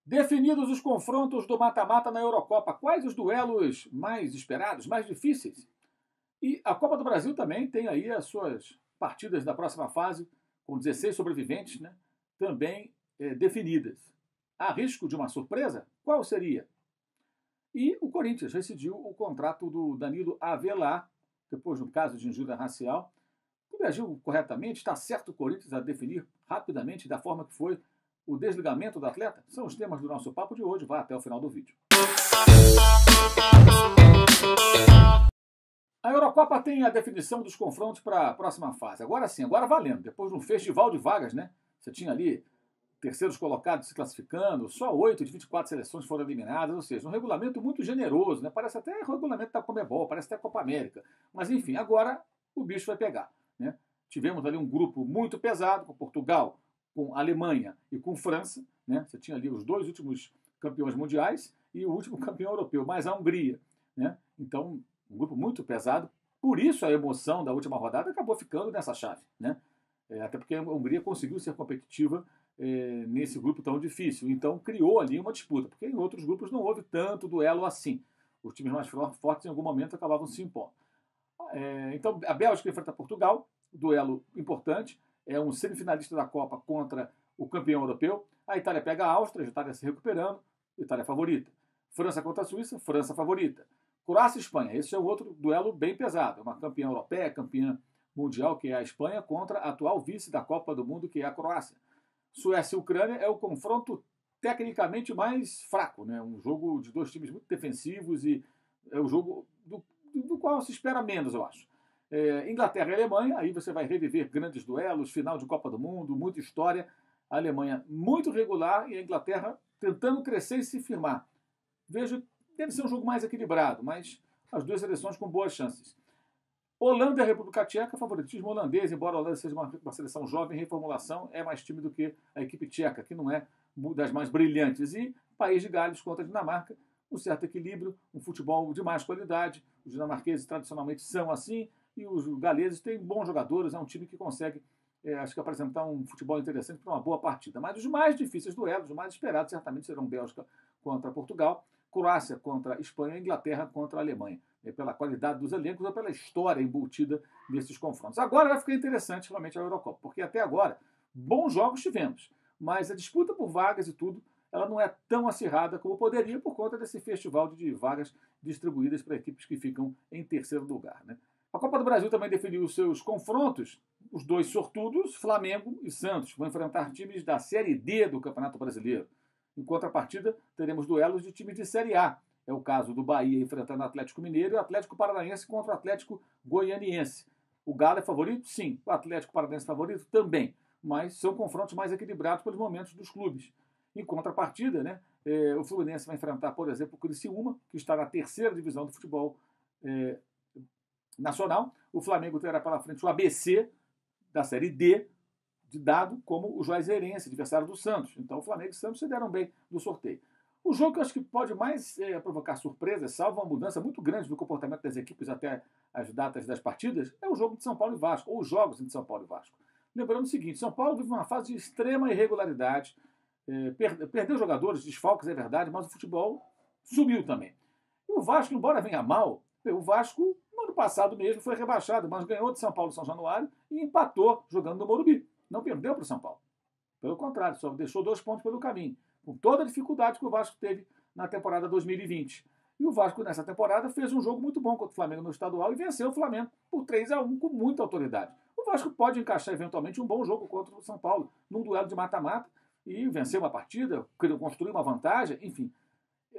Definidos os confrontos do mata-mata na Eurocopa, quais os duelos mais esperados, mais difíceis? E a Copa do Brasil também tem aí as suas partidas da próxima fase, com 16 sobreviventes, né, também definidas. Há risco de uma surpresa? Qual seria? E o Corinthians rescindiu o contrato do Danilo Avelar, depois de um caso de injúria racial. Ele agiu corretamente? Está certo o Corinthians a definir rapidamente, da forma que foi, o desligamento do atleta? São os temas do nosso papo de hoje. Vá até o final do vídeo. A Eurocopa tem a definição dos confrontos para a próxima fase. Agora sim, agora valendo. Depois de um festival de vagas, né? Você tinha ali terceiros colocados se classificando, só 8 de 24 seleções foram eliminadas, ou seja, um regulamento muito generoso, né? Parece até regulamento da Conmebol, parece até a Copa América. Mas enfim, agora o bicho vai pegar, né? Tivemos ali um grupo muito pesado, com Portugal, com Alemanha e com França, né? Você tinha ali os dois últimos campeões mundiais e o último campeão europeu, mais a Hungria, né? Então, um grupo muito pesado. Por isso a emoção da última rodada acabou ficando nessa chave, né? Até porque a Hungria conseguiu ser competitiva nesse grupo tão difícil. Então criou ali uma disputa, porque em outros grupos não houve tanto duelo assim. Os times mais fortes em algum momento acabavam se impondo. Então a Bélgica enfrenta Portugal, duelo importante, é um semifinalista da Copa contra o campeão europeu. A Itália pega a Áustria, a Itália se recuperando, Itália favorita. França contra a Suíça, França favorita. Croácia e Espanha, esse é o outro duelo bem pesado. Uma campeã europeia, campeã mundial, que é a Espanha, contra a atual vice da Copa do Mundo, que é a Croácia. Suécia e Ucrânia é o confronto tecnicamente mais fraco, né? Um jogo de dois times muito defensivos e é o jogo do qual se espera menos, eu acho. Inglaterra e Alemanha, aí você vai reviver grandes duelos, final de Copa do Mundo, muita história. A Alemanha muito regular e a Inglaterra tentando crescer e se firmar. Vejo, deve ser um jogo mais equilibrado, mas as duas seleções com boas chances. Holanda e República Tcheca, favoritismo holandês, embora a Holanda seja uma seleção jovem em reformulação, é mais time do que a equipe tcheca, que não é das mais brilhantes. E País de Gales contra a Dinamarca, um certo equilíbrio, um futebol de mais qualidade. Os dinamarqueses tradicionalmente são assim, e os galeses têm bons jogadores, é um time que consegue, acho que, apresentar um futebol interessante para uma boa partida. Mas os mais difíceis duelos, os mais esperados, certamente serão Bélgica contra Portugal, Croácia contra Espanha e Inglaterra contra a Alemanha, pela qualidade dos elencos ou pela história embutida nesses confrontos. Agora vai ficar interessante realmente a Eurocopa, porque até agora bons jogos tivemos, mas a disputa por vagas e tudo, ela não é tão acirrada como poderia por conta desse festival de vagas distribuídas para equipes que ficam em terceiro lugar, né? A Copa do Brasil também definiu os seus confrontos. Os dois sortudos, Flamengo e Santos, vão enfrentar times da Série D do Campeonato Brasileiro. Em contrapartida, teremos duelos de times de Série A. É o caso do Bahia enfrentando o Atlético Mineiro e o Atlético Paranaense contra o Atlético Goianiense. O Galo é favorito? Sim. O Atlético Paranaense é favorito? Também. Mas são confrontos mais equilibrados pelos momentos dos clubes. Em contrapartida, né, o Fluminense vai enfrentar, por exemplo, o Criciúma, que está na terceira divisão do futebol nacional. O Flamengo terá pela frente o ABC da Série D, dado como o Juazeirense, adversário do Santos. Então o Flamengo e o Santos se deram bem no sorteio. O jogo que eu acho que pode mais provocar surpresas, salvo uma mudança muito grande no comportamento das equipes até as datas das partidas, é o jogo de São Paulo e Vasco, ou os jogos de São Paulo e Vasco. Lembrando o seguinte, São Paulo vive uma fase de extrema irregularidade, perdeu jogadores, desfalques, é verdade, mas o futebol subiu também. E o Vasco, embora venha mal, o Vasco, no ano passado mesmo, foi rebaixado, mas ganhou de São Paulo São Januário e empatou jogando no Morumbi. Não perdeu para o São Paulo. Pelo contrário, só deixou 2 pontos pelo caminho, com toda a dificuldade que o Vasco teve na temporada 2020. E o Vasco, nessa temporada, fez um jogo muito bom contra o Flamengo no estadual e venceu o Flamengo por 3-1 com muita autoridade. O Vasco pode encaixar, eventualmente, um bom jogo contra o São Paulo, num duelo de mata-mata, e vencer uma partida, construir uma vantagem, enfim.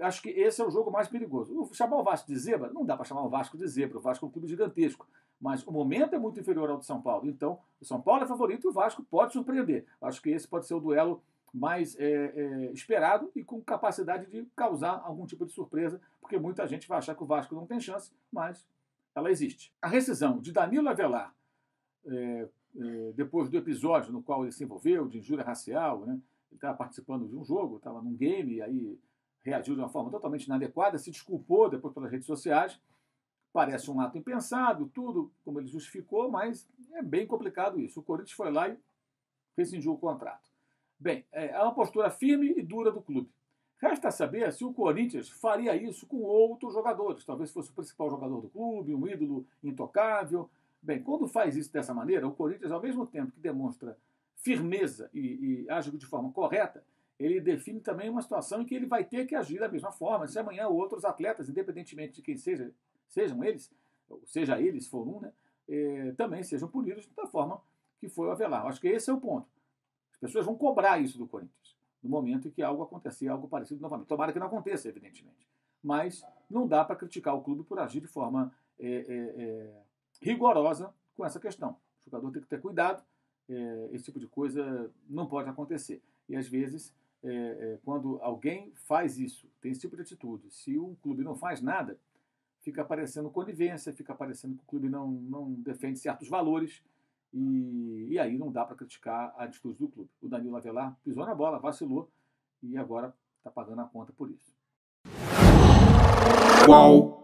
Acho que esse é o jogo mais perigoso. Chamar o Vasco de zebra? Não dá para chamar o Vasco de zebra. O Vasco é um clube gigantesco. Mas o momento é muito inferior ao do São Paulo. Então, o São Paulo é favorito e o Vasco pode surpreender. Acho que esse pode ser o duelo mais esperado e com capacidade de causar algum tipo de surpresa, porque muita gente vai achar que o Vasco não tem chance, mas ela existe. A rescisão de Danilo Avelar, depois do episódio no qual ele se envolveu, de injúria racial, né? Ele estava participando de um jogo, estava num game, e aí reagiu de uma forma totalmente inadequada, se desculpou depois pelas redes sociais. Parece um ato impensado, tudo como ele justificou, mas é bem complicado isso. O Corinthians foi lá e rescindiu o contrato. Bem, é uma postura firme e dura do clube. Resta saber se o Corinthians faria isso com outros jogadores. Talvez fosse o principal jogador do clube, um ídolo intocável. Bem, quando faz isso dessa maneira, o Corinthians, ao mesmo tempo que demonstra firmeza e age de forma correta, ele define também uma situação em que ele vai ter que agir da mesma forma. Se amanhã outros atletas, independentemente de quem sejam eles, ou seja ele, se for um, né, também sejam punidos da forma que foi o Avelar. Acho que esse é o ponto. As pessoas vão cobrar isso do Corinthians no momento em que algo acontecer, algo parecido novamente. Tomara que não aconteça, evidentemente. Mas não dá para criticar o clube por agir de forma rigorosa com essa questão. O jogador tem que ter cuidado, esse tipo de coisa não pode acontecer. E às vezes, quando alguém faz isso, tem esse tipo de atitude, se o clube não faz nada, fica aparecendo conivência, fica aparecendo que o clube não defende certos valores, e aí não dá para criticar a atitude do clube. O Danilo Avelar pisou na bola, vacilou, e agora está pagando a conta por isso. Uau!